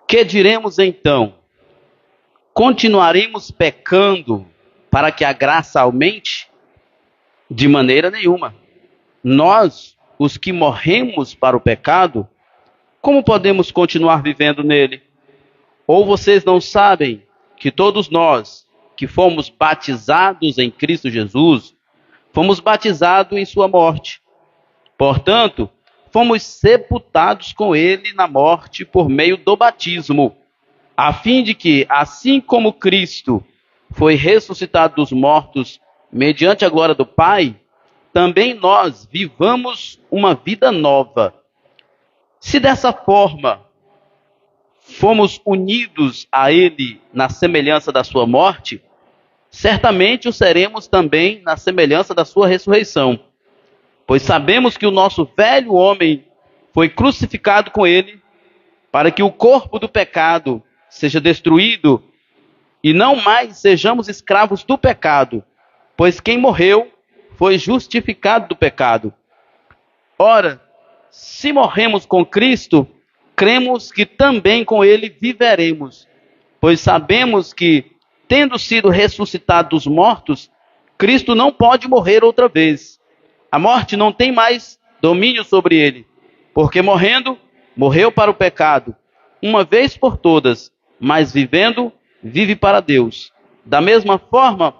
Que diremos então? Continuaremos pecando para que a graça aumente? De maneira nenhuma. Nós, os que morremos para o pecado, como podemos continuar vivendo nele? Ou vocês não sabem que todos nós que fomos batizados em Cristo Jesus, fomos batizados em sua morte? Portanto, fomos sepultados com ele na morte por meio do batismo, a fim de que, assim como Cristo foi ressuscitado dos mortos mediante a glória do Pai, também nós vivamos uma vida nova. Se dessa forma fomos unidos a ele na semelhança da sua morte, certamente o seremos também na semelhança da sua ressurreição. Pois sabemos que o nosso velho homem foi crucificado com ele, para que o corpo do pecado seja destruído e não mais sejamos escravos do pecado, pois quem morreu foi justificado do pecado. Ora, se morremos com Cristo, cremos que também com ele viveremos, pois sabemos que, tendo sido ressuscitado dos mortos, Cristo não pode morrer outra vez. A morte não tem mais domínio sobre ele, porque morrendo, morreu para o pecado, uma vez por todas, mas vivendo, vive para Deus. Da mesma forma,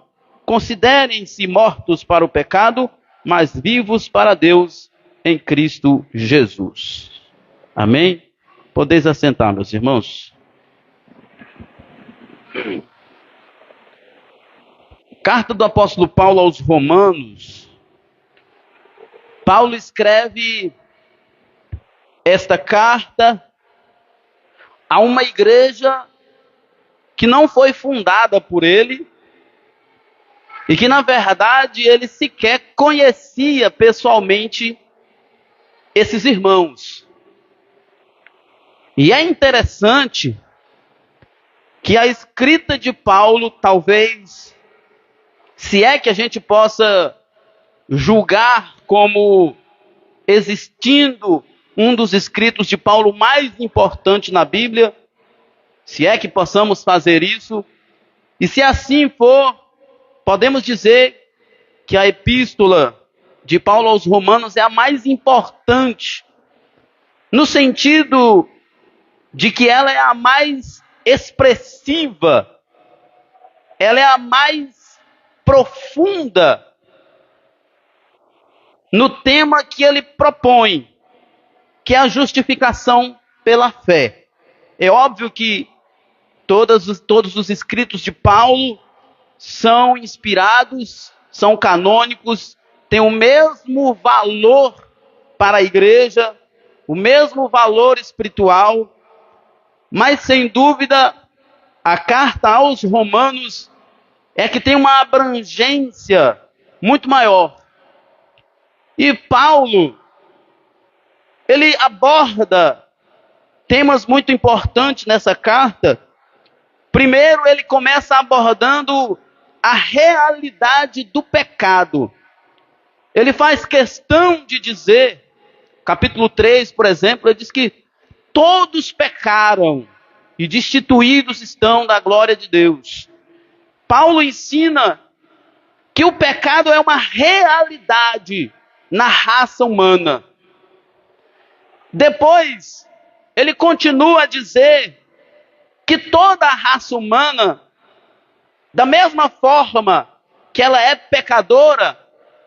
considerem-se mortos para o pecado, mas vivos para Deus em Cristo Jesus. Amém? Podeis assentar, meus irmãos. Carta do apóstolo Paulo aos Romanos. Paulo escreve esta carta a uma igreja que não foi fundada por ele e que, na verdade, ele sequer conhecia pessoalmente esses irmãos. E é interessante que a escrita de Paulo, talvez, se é que a gente possa julgar como existindo um dos escritos de Paulo mais importante na Bíblia, se é que possamos fazer isso, e se assim for, podemos dizer que a epístola de Paulo aos Romanos é a mais importante, no sentido de que ela é a mais expressiva, ela é a mais profunda no tema que ele propõe, que é a justificação pela fé. É óbvio que todos os escritos de Paulo são inspirados, são canônicos, têm o mesmo valor para a igreja, o mesmo valor espiritual, mas sem dúvida a carta aos Romanos é que tem uma abrangência muito maior. E Paulo, ele aborda temas muito importantes nessa carta. Primeiro, ele começa abordando a realidade do pecado. Ele faz questão de dizer, capítulo 3, por exemplo, ele diz que todos pecaram e destituídos estão da glória de Deus. Paulo ensina que o pecado é uma realidade na raça humana. Depois, ele continua a dizer que toda a raça humana, da mesma forma que ela é pecadora,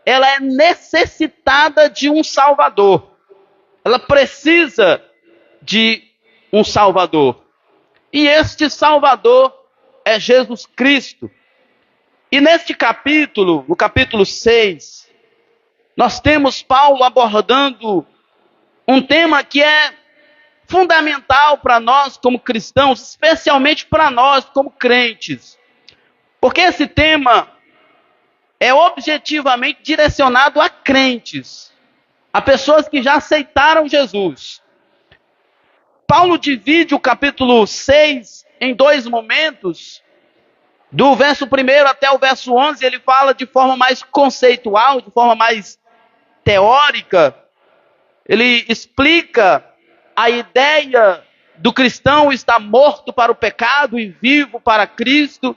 ela é necessitada de um Salvador. Ela precisa de um Salvador. E este Salvador é Jesus Cristo. E neste capítulo, no capítulo 6, nós temos Paulo abordando um tema que é fundamental para nós como cristãos, especialmente para nós como crentes. Porque esse tema é objetivamente direcionado a crentes, a pessoas que já aceitaram Jesus. Paulo divide o capítulo 6 em dois momentos. Do verso 1 até o verso 11, ele fala de forma mais conceitual, de forma mais teórica. Ele explica a ideia do cristão está morto para o pecado e vivo para Cristo.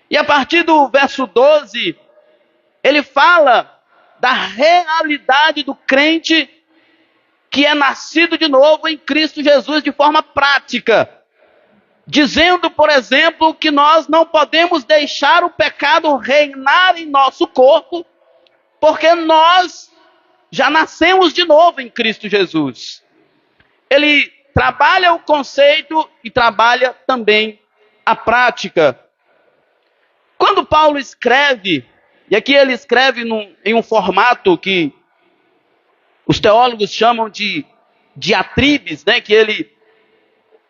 E a partir do verso 12, ele fala da realidade do crente que é nascido de novo em Cristo Jesus de forma prática. Dizendo, por exemplo, que nós não podemos deixar o pecado reinar em nosso corpo, porque nós já nascemos de novo em Cristo Jesus. Ele trabalha o conceito e trabalha também a prática. Quando Paulo escreve, e aqui ele escreve em um formato que os teólogos chamam de diatribes, né? Que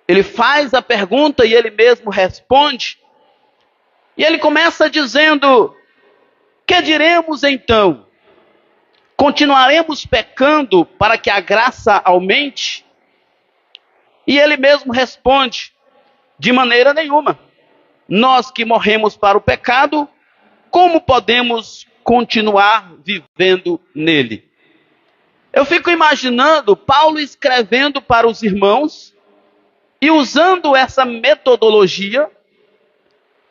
ele faz a pergunta e ele mesmo responde. E ele começa dizendo: que diremos então? Continuaremos pecando para que a graça aumente? E ele mesmo responde: de maneira nenhuma. Nós que morremos para o pecado, como podemos continuar vivendo nele? Eu fico imaginando Paulo escrevendo para os irmãos e usando essa metodologia,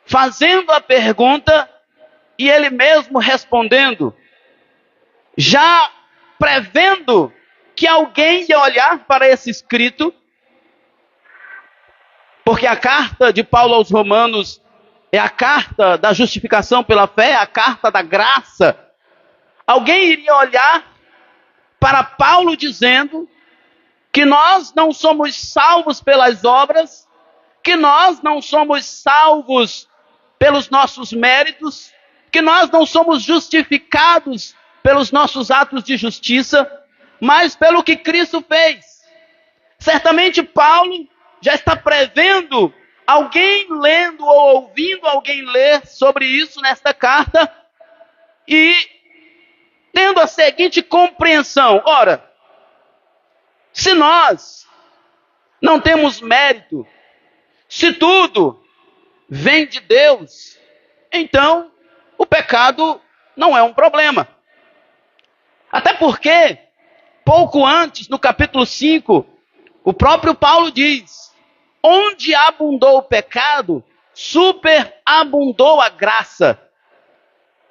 fazendo a pergunta e ele mesmo respondendo, já prevendo que alguém ia olhar para esse escrito, porque a carta de Paulo aos Romanos é a carta da justificação pela fé, é a carta da graça. Alguém iria olhar para Paulo dizendo que nós não somos salvos pelas obras, que nós não somos salvos pelos nossos méritos, que nós não somos justificados pelos nossos atos de justiça, mas pelo que Cristo fez. Certamente Paulo já está prevendo alguém lendo ou ouvindo alguém ler sobre isso nesta carta e tendo a seguinte compreensão: ora, se nós não temos mérito, se tudo vem de Deus, então o pecado não é um problema. Até porque, pouco antes, no capítulo 5, o próprio Paulo diz: onde abundou o pecado, superabundou a graça.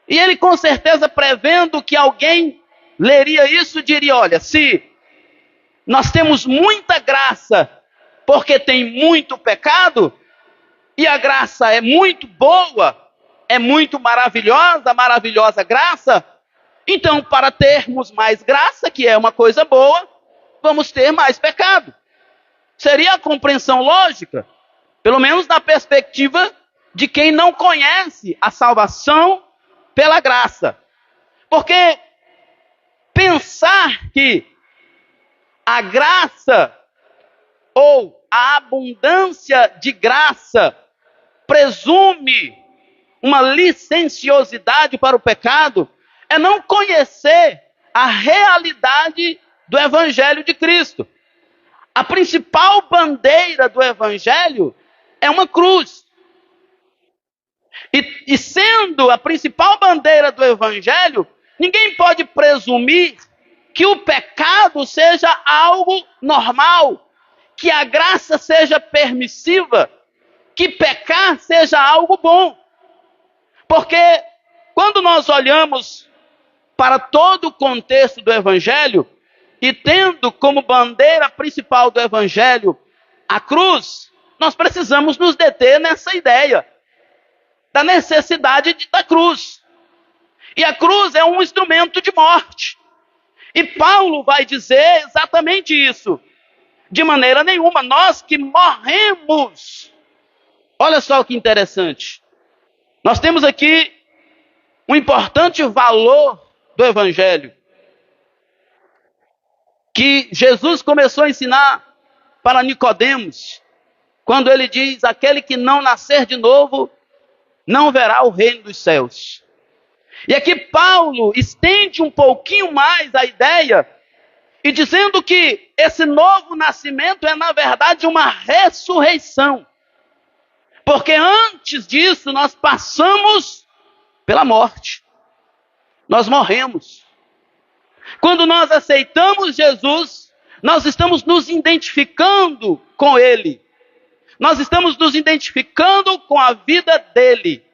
E ele com certeza prevendo que alguém leria isso, diria: olha, se nós temos muita graça porque tem muito pecado, e a graça é muito boa, é muito maravilhosa, maravilhosa graça, então para termos mais graça, que é uma coisa boa, vamos ter mais pecado. Seria a compreensão lógica, pelo menos na perspectiva de quem não conhece a salvação pela graça. Porque pensar que a graça ou a abundância de graça presume uma licenciosidade para o pecado é não conhecer a realidade do Evangelho de Cristo. A principal bandeira do Evangelho é uma cruz. E sendo a principal bandeira do Evangelho, ninguém pode presumir que o pecado seja algo normal, que a graça seja permissiva, que pecar seja algo bom. Porque quando nós olhamos para todo o contexto do Evangelho, e tendo como bandeira principal do Evangelho a cruz, nós precisamos nos deter nessa ideia da necessidade da cruz. E a cruz é um instrumento de morte. E Paulo vai dizer exatamente isso. De maneira nenhuma, nós que morremos. Olha só que interessante. Nós temos aqui um importante valor do Evangelho, que Jesus começou a ensinar para Nicodemos, quando ele diz: aquele que não nascer de novo, não verá o reino dos céus. E aqui Paulo estende um pouquinho mais a ideia, e dizendo que esse novo nascimento é, na verdade, uma ressurreição. Porque antes disso, nós passamos pela morte. Nós morremos. Quando nós aceitamos Jesus, Nós estamos nos identificando com Ele. Nós estamos nos identificando com a vida dele.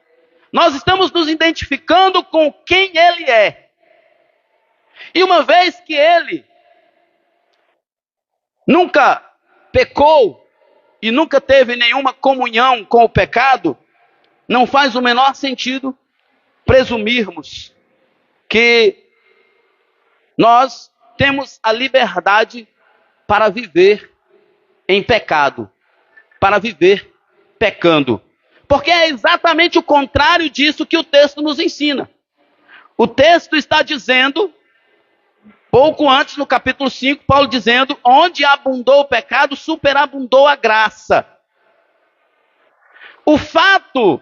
Nós estamos nos identificando com quem Ele é. E uma vez que Ele nunca pecou e nunca teve nenhuma comunhão com o pecado, não faz o menor sentido presumirmos que nós temos a liberdade para viver em pecado, para viver pecando. Porque é exatamente o contrário disso que o texto nos ensina. O texto está dizendo, pouco antes, no capítulo 5, Paulo dizendo, onde abundou o pecado, superabundou a graça. O fato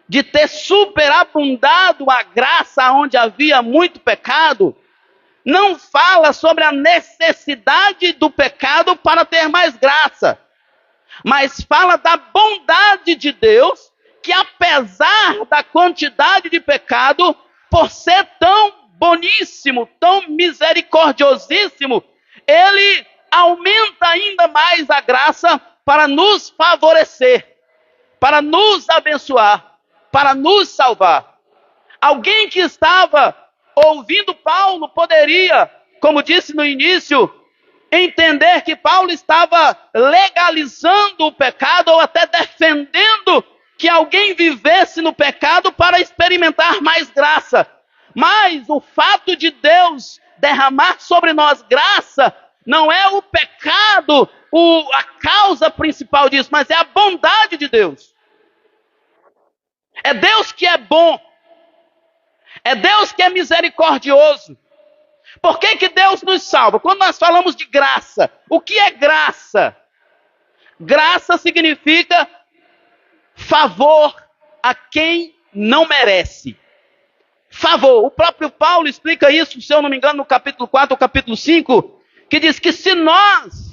de ter superabundado a graça onde havia muito pecado, não fala sobre a necessidade do pecado para ter mais graça, mas fala da bondade de Deus, que apesar da quantidade de pecado, por ser tão boníssimo, tão misericordiosíssimo, Ele aumenta ainda mais a graça para nos favorecer, para nos abençoar, para nos salvar. Alguém que estava ouvindo Paulo poderia, como disse no início, entender que Paulo estava legalizando o pecado ou até defendendo que alguém vivesse no pecado para experimentar mais graça. Mas o fato de Deus derramar sobre nós graça não é o pecado a causa principal disso, mas é a bondade de Deus. É Deus que é bom. É Deus que é misericordioso. Por que que Deus nos salva? Quando nós falamos de graça, o que é graça? Graça significa favor a quem não merece. Favor. O próprio Paulo explica isso, se eu não me engano, no capítulo 4 ou capítulo 5, que diz que se nós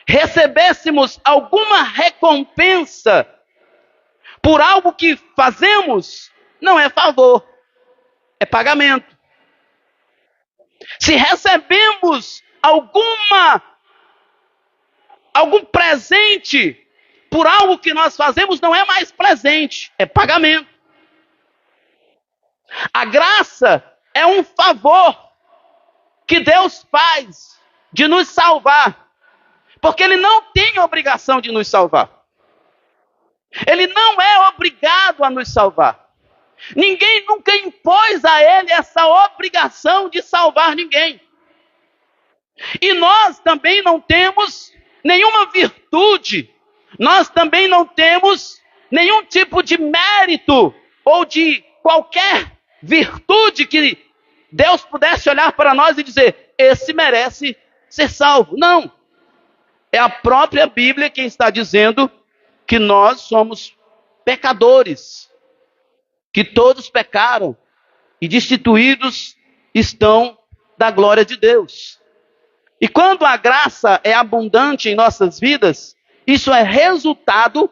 recebêssemos alguma recompensa por algo que fazemos, não é favor, é pagamento. Se recebemos algum presente por algo que nós fazemos, não é mais presente, é pagamento. A graça é um favor que Deus faz de nos salvar, porque Ele não tem obrigação de nos salvar. Ele não é obrigado a nos salvar. Ninguém nunca impôs a Ele essa obrigação de salvar ninguém. E nós também não temos nenhuma virtude, nós também não temos nenhum tipo de mérito ou de qualquer virtude que Deus pudesse olhar para nós e dizer, esse merece ser salvo. Não. É a própria Bíblia quem está dizendo que nós somos pecadores, que todos pecaram e destituídos estão da glória de Deus. E quando a graça é abundante em nossas vidas, isso é resultado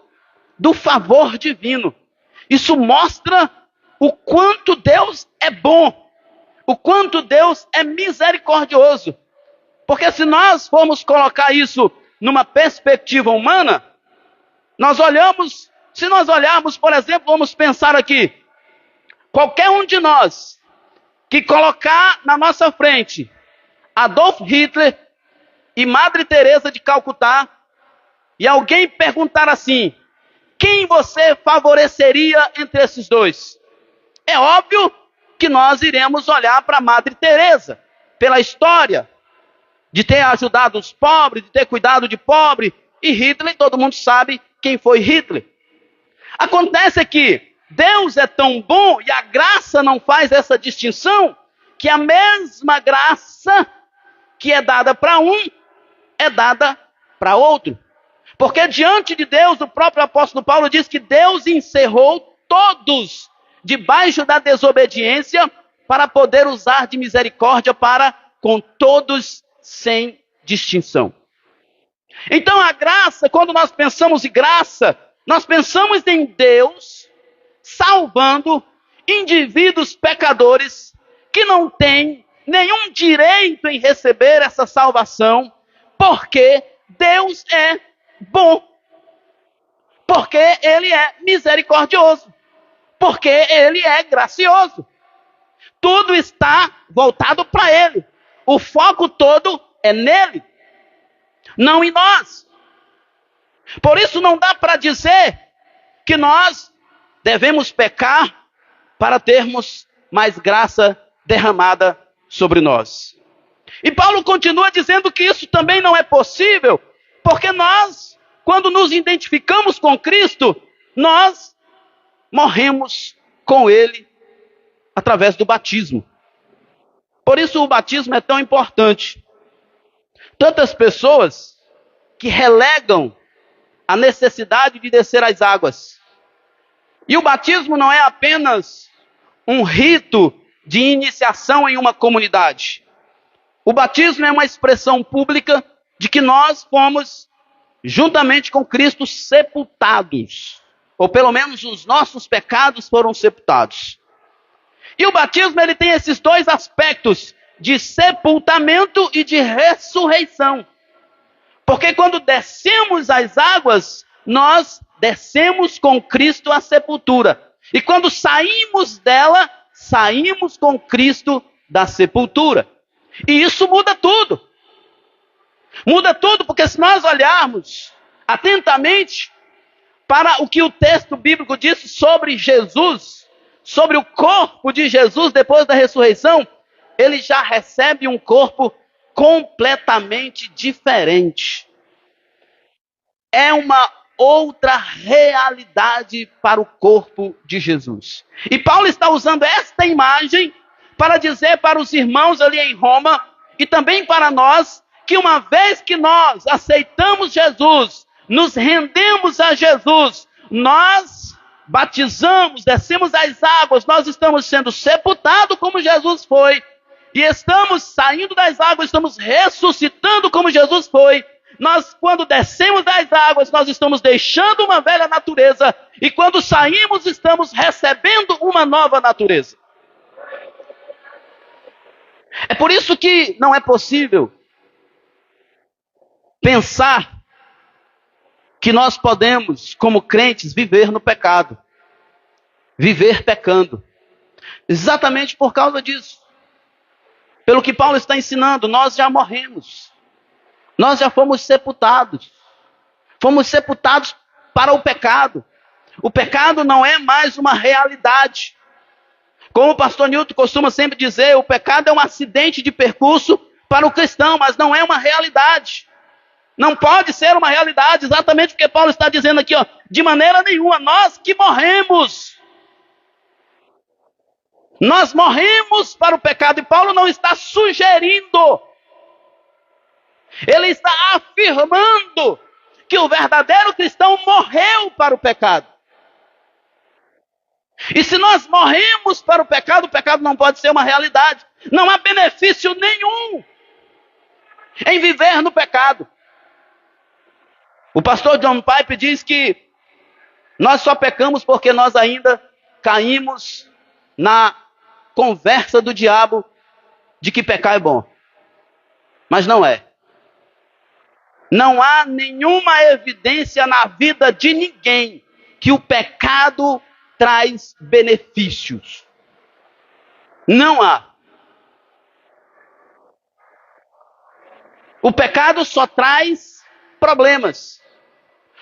do favor divino. Isso mostra o quanto Deus é bom, o quanto Deus é misericordioso. Porque se nós formos colocar isso numa perspectiva humana, se nós olharmos, por exemplo, vamos pensar aqui, qualquer um de nós que colocar na nossa frente Adolf Hitler e Madre Teresa de Calcutá, e alguém perguntar assim, quem você favoreceria entre esses dois? É óbvio que nós iremos olhar para Madre Teresa, pela história de ter ajudado os pobres, de ter cuidado de pobre, e Hitler, todo mundo sabe quem foi Hitler. Acontece que Deus é tão bom e a graça não faz essa distinção, que a mesma graça que é dada para um, é dada para outro. Porque diante de Deus, o próprio apóstolo Paulo diz que Deus encerrou todos debaixo da desobediência para poder usar de misericórdia para com todos sem distinção. Então a graça, quando nós pensamos em graça, nós pensamos em Deus salvando indivíduos pecadores que não têm nenhum direito em receber essa salvação, Porque Deus é bom. Porque Ele é misericordioso. Porque Ele é gracioso. Tudo está voltado para Ele. O foco todo é nele, não em nós. Por isso não dá para dizer que nós devemos pecar para termos mais graça derramada sobre nós. E Paulo continua dizendo que isso também não é possível, porque nós, quando nos identificamos com Cristo, nós morremos com Ele através do batismo. Por isso o batismo é tão importante. Tantas pessoas que relegam a necessidade de descer às águas. E o batismo não é apenas um rito de iniciação em uma comunidade. O batismo é uma expressão pública de que nós fomos, juntamente com Cristo, sepultados. Ou pelo menos os nossos pecados foram sepultados. E o batismo ele tem esses dois aspectos, de sepultamento e de ressurreição. Porque quando descemos às águas, nós descemos com Cristo à sepultura. E quando saímos dela, saímos com Cristo da sepultura. E isso muda tudo. Muda tudo, porque se nós olharmos atentamente para o que o texto bíblico diz sobre Jesus, sobre o corpo de Jesus depois da ressurreição, ele já recebe um corpo completamente diferente. É uma outra realidade para o corpo de Jesus. E Paulo está usando esta imagem para dizer para os irmãos ali em Roma, e também para nós, que uma vez que nós aceitamos Jesus, nos rendemos a Jesus, nós batizamos, descemos as águas, nós estamos sendo sepultados como Jesus foi, e estamos saindo das águas, estamos ressuscitando como Jesus foi. Nós, quando descemos das águas, nós estamos deixando uma velha natureza, e quando saímos, estamos recebendo uma nova natureza. É por isso que não é possível pensar que nós podemos, como crentes, viver no pecado. Viver pecando. Exatamente por causa disso. Pelo que Paulo está ensinando, nós já morremos. Nós já fomos sepultados. Fomos sepultados para o pecado. O pecado não é mais uma realidade. Como o pastor Newton costuma sempre dizer, o pecado é um acidente de percurso para o cristão, mas não é uma realidade. Não pode ser uma realidade, exatamente o que Paulo está dizendo aqui, ó, de maneira nenhuma. Nós que morremos. Nós morremos para o pecado, e Paulo não está sugerindo. Ele está afirmando que o verdadeiro cristão morreu para o pecado. E se nós morremos para o pecado não pode ser uma realidade. Não há benefício nenhum em viver no pecado. O pastor John Piper diz que nós só pecamos porque nós ainda caímos na conversa do diabo de que pecar é bom. Mas não é. Não há nenhuma evidência na vida de ninguém que o pecado traz benefícios. Não há. O pecado só traz problemas.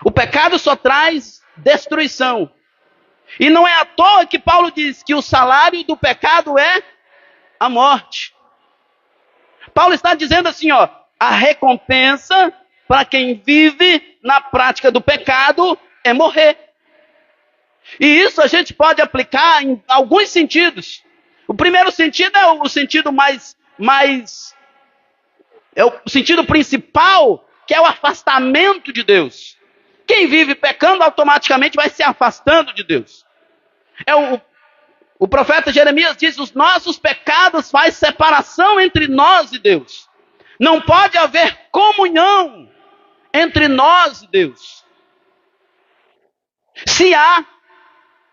O pecado só traz destruição. E não é à toa que Paulo diz que o salário do pecado é a morte. Paulo está dizendo assim, ó, a recompensa para quem vive na prática do pecado é morrer. E isso a gente pode aplicar em alguns sentidos. O primeiro sentido é o sentido é o sentido principal, que é o afastamento de Deus. Quem vive pecando automaticamente vai se afastando de Deus. O profeta Jeremias diz: os nossos pecados fazem separação entre nós e Deus. Não pode haver comunhão entre nós e Deus. Se há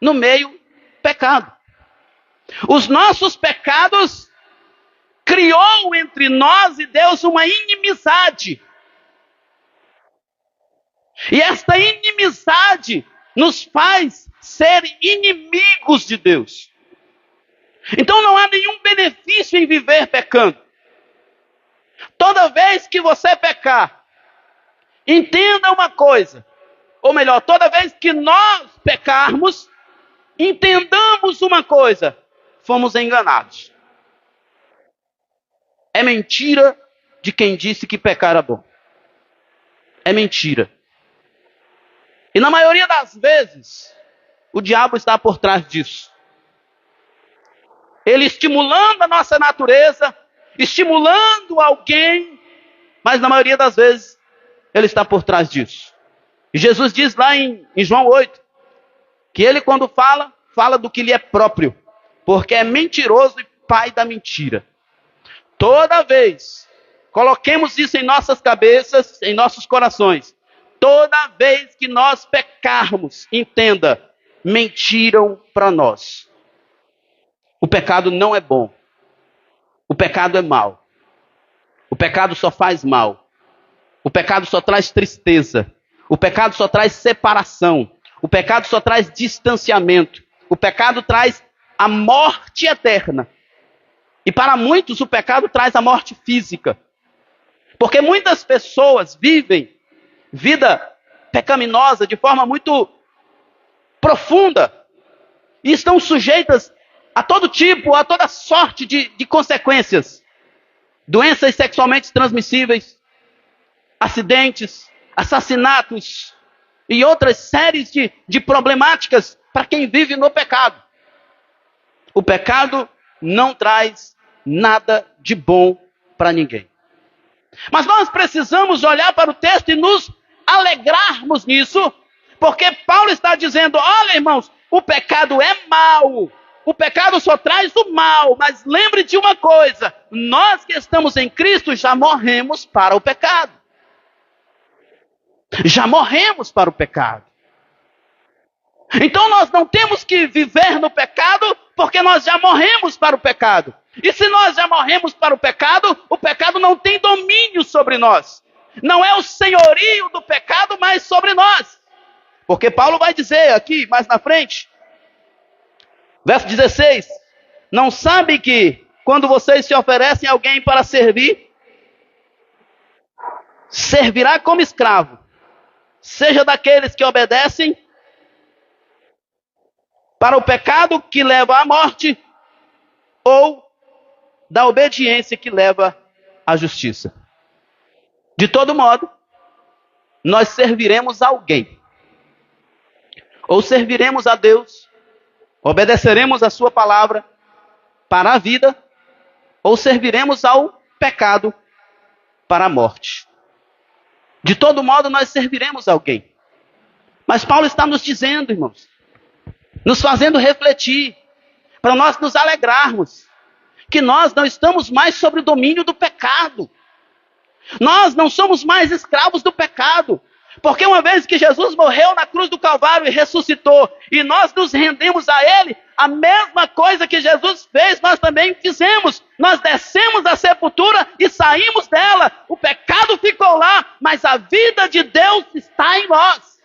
no meio pecado. Os nossos pecados criou entre nós e Deus uma inimizade. E esta inimizade nos faz ser inimigos de Deus. Então não há nenhum benefício em viver pecando. Toda vez que você pecar, entenda uma coisa. Ou melhor, toda vez que nós pecarmos, entendamos uma coisa. Fomos enganados. É mentira de quem disse que pecar era bom. É mentira. E na maioria das vezes, o diabo está por trás disso. Ele estimulando a nossa natureza, estimulando alguém, mas na maioria das vezes, ele está por trás disso. E Jesus diz lá em João 8, que ele quando fala do que lhe é próprio, porque é mentiroso e pai da mentira. Toda vez, coloquemos isso em nossas cabeças, em nossos corações. Toda vez que nós pecarmos, entenda, mentiram para nós. O pecado não é bom. O pecado é mau. O pecado só faz mal. O pecado só traz tristeza. O pecado só traz separação. O pecado só traz distanciamento. O pecado traz a morte eterna. E para muitos o pecado traz a morte física. Porque muitas pessoas vivem vida pecaminosa de forma muito profunda. E estão sujeitas a todo tipo, a toda sorte de consequências. Doenças sexualmente transmissíveis, acidentes, assassinatos e outras séries de problemáticas para quem vive no pecado. O pecado não traz nada de bom para ninguém. Mas nós precisamos olhar para o texto e nos alegrarmos nisso, porque Paulo está dizendo, olha irmãos, o pecado é mau. O pecado só traz o mal, mas lembre de uma coisa, nós que estamos em Cristo já morremos para o pecado. Já morremos para o pecado. Então nós não temos que viver no pecado, porque nós já morremos para o pecado. E se nós já morremos para o pecado não tem domínio sobre nós. Não é o senhorio do pecado, mas sobre nós. Porque Paulo vai dizer aqui, mais na frente, verso 16, não sabe que quando vocês se oferecem a alguém para servir, servirá como escravo, seja daqueles que obedecem para o pecado que leva à morte, ou da obediência que leva à justiça. De todo modo, nós serviremos a alguém. Ou serviremos a Deus, obedeceremos a sua palavra para a vida, ou serviremos ao pecado para a morte. De todo modo, nós serviremos a alguém. Mas Paulo está nos dizendo, irmãos, nos fazendo refletir, para nós nos alegrarmos, que nós não estamos mais sob o domínio do pecado. Nós não somos mais escravos do pecado. Porque uma vez que Jesus morreu na cruz do Calvário e ressuscitou, e nós nos rendemos a Ele, a mesma coisa que Jesus fez, nós também fizemos. Nós descemos da sepultura e saímos dela. O pecado ficou lá, mas a vida de Deus está em nós.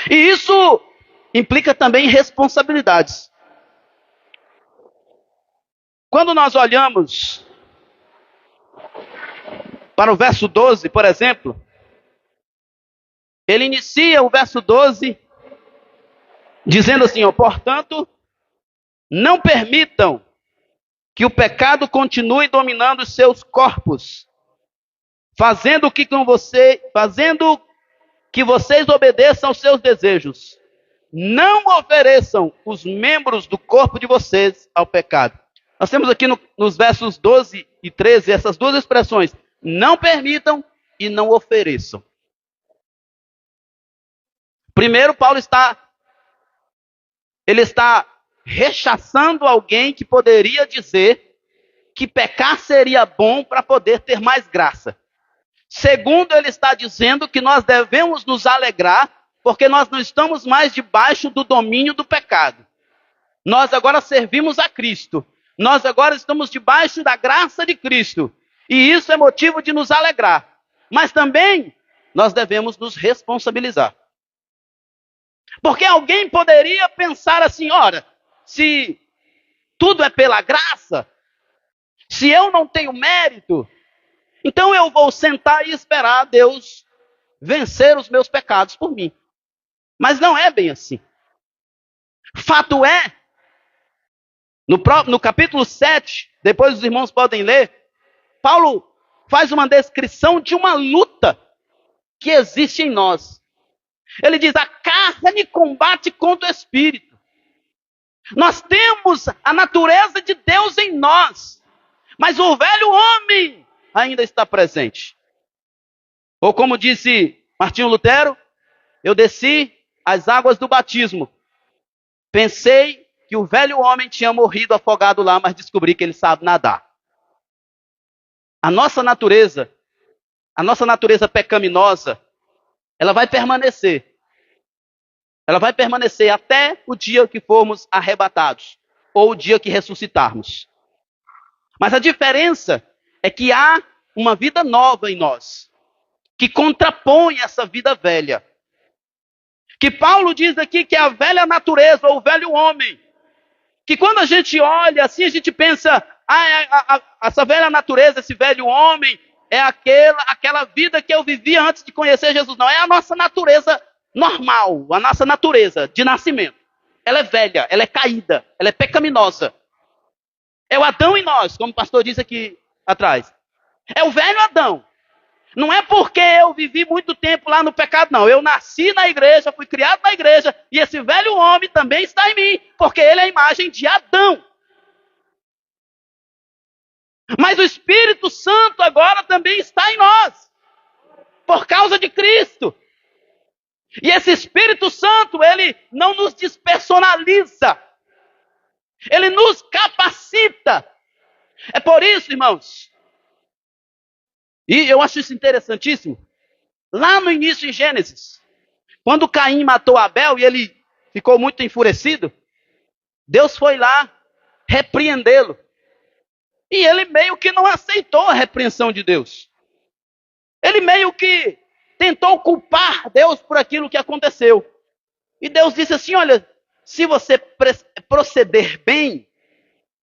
E isso implica também responsabilidades. Quando nós olhamos para o verso 12, por exemplo, ele inicia o verso 12 dizendo assim, ó, portanto, não permitam que o pecado continue dominando os seus corpos, fazendo que vocês obedeçam aos seus desejos. Não ofereçam os membros do corpo de vocês ao pecado. Nós temos aqui nos versos 12 e 13 essas duas expressões. Não permitam e não ofereçam. Primeiro, Paulo está rechaçando alguém que poderia dizer que pecar seria bom para poder ter mais graça. Segundo, ele está dizendo que nós devemos nos alegrar porque nós não estamos mais debaixo do domínio do pecado. Nós agora servimos a Cristo. Nós agora estamos debaixo da graça de Cristo. E isso é motivo de nos alegrar. Mas também nós devemos nos responsabilizar. Porque alguém poderia pensar assim, ora, se tudo é pela graça, se eu não tenho mérito, então eu vou sentar e esperar Deus vencer os meus pecados por mim. Mas não é bem assim. Fato é, no capítulo 7, depois os irmãos podem ler, Paulo faz uma descrição de uma luta que existe em nós. Ele diz, a carne combate contra o espírito. Nós temos a natureza de Deus em nós, mas o velho homem ainda está presente. Ou como disse Martinho Lutero, eu desci as águas do batismo. Pensei que o velho homem tinha morrido afogado lá, mas descobri que ele sabe nadar. A nossa natureza pecaminosa, ela vai permanecer. Ela vai permanecer até o dia que formos arrebatados, ou o dia que ressuscitarmos. Mas a diferença é que há uma vida nova em nós, que contrapõe essa vida velha. Que Paulo diz aqui que é a velha natureza, ou o velho homem. Que quando a gente olha assim, a gente pensa, essa velha natureza, esse velho homem, é aquela vida que eu vivia antes de conhecer Jesus. Não, é a nossa natureza normal, a nossa natureza de nascimento. Ela é velha, ela é caída, ela é pecaminosa. É o Adão em nós, como o pastor disse aqui atrás. É o velho Adão. Não é porque eu vivi muito tempo lá no pecado, não. Eu nasci na igreja, fui criado na igreja, e esse velho homem também está em mim, porque ele é a imagem de Adão. Mas o Espírito Santo agora também está em nós, por causa de Cristo. E esse Espírito Santo, ele não nos despersonaliza, ele nos capacita. É por isso, irmãos, e eu acho isso interessantíssimo, lá no início em Gênesis, quando Caim matou Abel e ele ficou muito enfurecido, Deus foi lá repreendê-lo. E ele meio que não aceitou a repreensão de Deus. Ele meio que tentou culpar Deus por aquilo que aconteceu. E Deus disse assim, olha, se você proceder bem,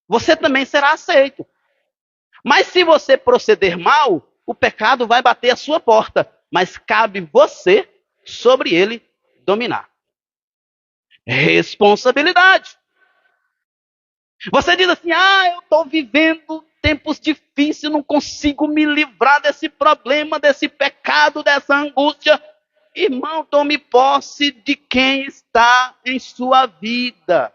você também será aceito. Mas se você proceder mal, o pecado vai bater a sua porta. Mas cabe você sobre ele dominar. Responsabilidade. Você diz assim, eu estou vivendo tempos difíceis, não consigo me livrar desse problema, desse pecado, dessa angústia. Irmão, tome posse de quem está em sua vida.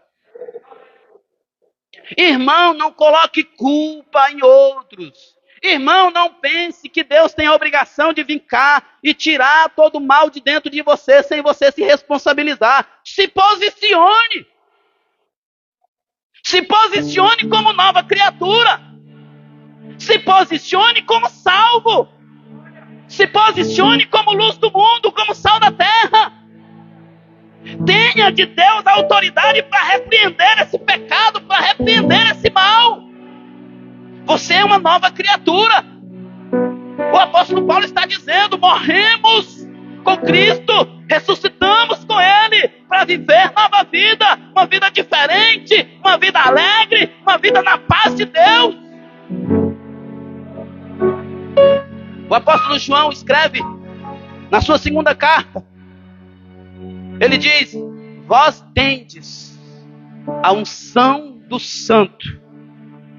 Irmão, não coloque culpa em outros. Irmão, não pense que Deus tem a obrigação de vir cá e tirar todo o mal de dentro de você sem você se responsabilizar. Se posicione. Se posicione como nova criatura. Se posicione como salvo. Se posicione como luz do mundo, como sal da terra. Tenha de Deus a autoridade para repreender esse pecado, para repreender esse mal. Você é uma nova criatura. O apóstolo Paulo está dizendo, morremos com Cristo, ressuscitamos com Ele para viver nova vida, uma vida diferente, uma vida alegre, uma vida na paz de Deus. O apóstolo João escreve na sua segunda carta, ele diz, vós tendes a unção do Santo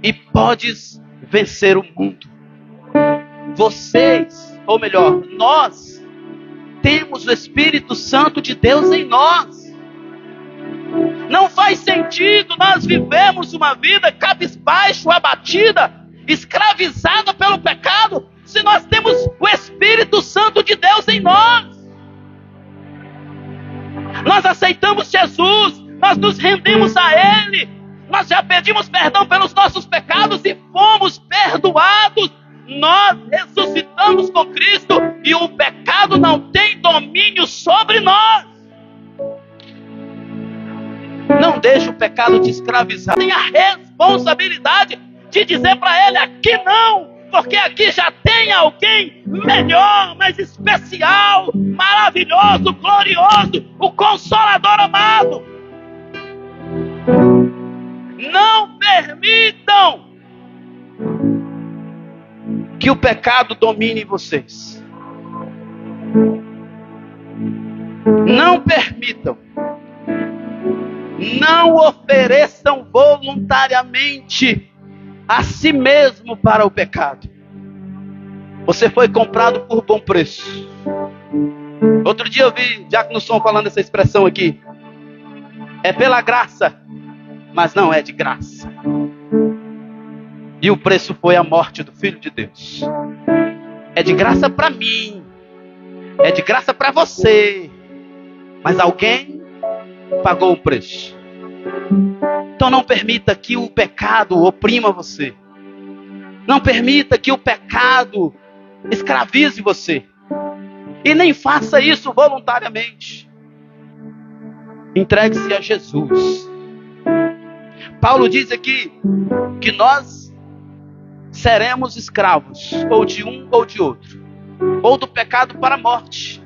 e podes vencer o mundo. Vocês, ou melhor, nós, temos o Espírito Santo de Deus em nós. Não faz sentido nós vivemos uma vida cabisbaixo, abatida, escravizada pelo pecado, se nós temos o Espírito Santo de Deus em nós. Nós aceitamos Jesus, nós nos rendemos a Ele, nós já pedimos perdão pelos nossos pecados e fomos perdoados. Nós ressuscitamos com Cristo e o pecado não tem domínio sobre nós. Não deixe o pecado te escravizar. Tenha a responsabilidade de dizer para ele, aqui não, porque aqui já tem alguém melhor, mais especial, maravilhoso, glorioso, o Consolador amado. Não permitam que o pecado domine vocês. Não permitam. Não ofereçam voluntariamente a si mesmo para o pecado. Você foi comprado por bom preço. Outro dia eu vi Diácono Som falando essa expressão aqui. É pela graça, mas não é de graça. E o preço foi a morte do Filho de Deus. É de graça para mim. É de graça para você. Mas alguém pagou o preço. Então não permita que o pecado oprima você. Não permita que o pecado escravize você. E nem faça isso voluntariamente. Entregue-se a Jesus. Paulo diz aqui que nós seremos escravos, ou de um ou de outro, ou do pecado para a morte,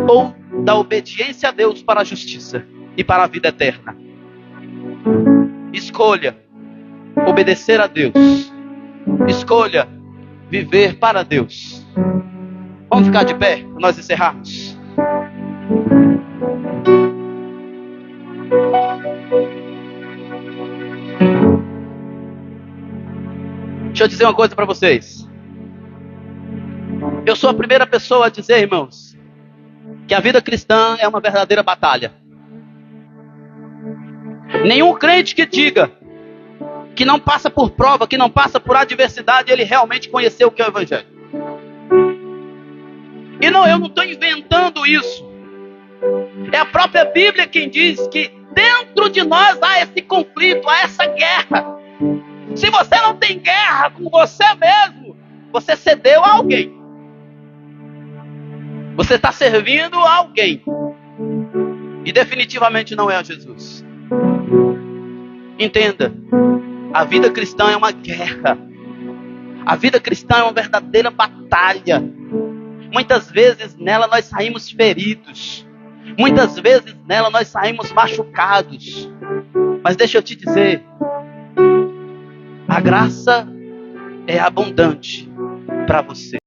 ou da obediência a Deus para a justiça e para a vida eterna. Escolha obedecer a Deus. Escolha viver para Deus. Vamos ficar de pé para nós encerrarmos. Deixa eu dizer uma coisa para vocês. Eu sou a primeira pessoa a dizer, irmãos, que a vida cristã é uma verdadeira batalha. Nenhum crente que diga que não passa por prova, que não passa por adversidade, ele realmente conheceu o que é o Evangelho. E não, eu não estou inventando isso. É a própria Bíblia quem diz que dentro de nós há esse conflito, há essa guerra. Se você não tem guerra com você mesmo, você cedeu a alguém. Você está servindo a alguém. E definitivamente não é a Jesus. Entenda, a vida cristã é uma guerra. A vida cristã é uma verdadeira batalha. Muitas vezes nela nós saímos feridos. Muitas vezes nela nós saímos machucados. Mas deixa eu te dizer, a graça é abundante para você.